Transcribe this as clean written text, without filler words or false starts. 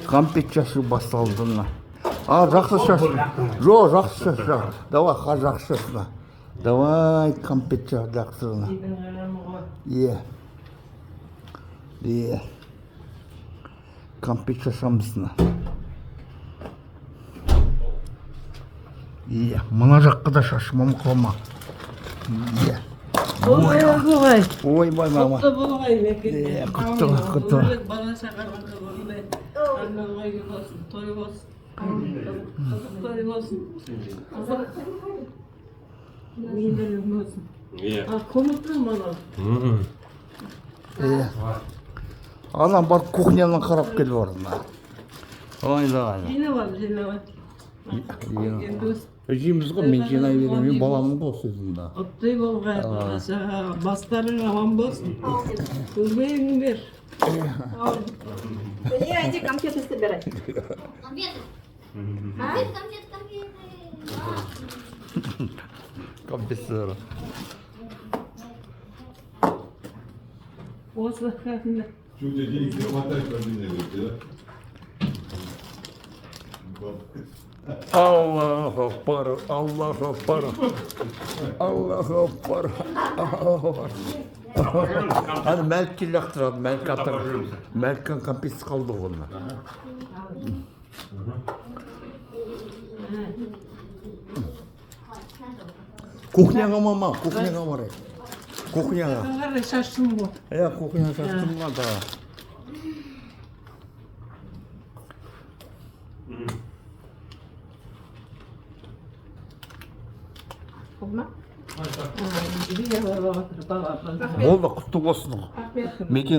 Компет шашу басталды. Жақсы шаш. Жоқ, жақсы шаш. Давай, жақсы шаш. Давай, компет жақсы. Иә. Компет шашамызны. Иә, мына жаққа да шашымам қалма. Иә. Ойбай, мама. Құтты болғай, мәке. Құтты. Бала шақарғанды болғай. Арналғай болсын, той болсын. Той болсын. Мейділік болсын. Комыттың мана. Анам бар кухнядан қарап келіп орнына. Ойда. Жинап. Жейміз ғой, мен жинай беремін, мен баламын ғой сөзінде. Құтты болғай, бала шаға. Бастарың аман болсын. Көзбейін бер. Иди конфеты собирай. Конфеты? Конфеты. Компенсера. Осы қақында. Чудо денег не хватает, да? Аллаху акбар, Аллаху акбар, Аллаху акбар. Аны мәлікке лақтырады, мәлік атыр. Мәліктен компенсер қалды ғолына. Кухняға мама, кухняға барай. Кухняға. Қарай шаштың бұл. Кухняға шаштың ма да. Болды, құтты болсын. Мекен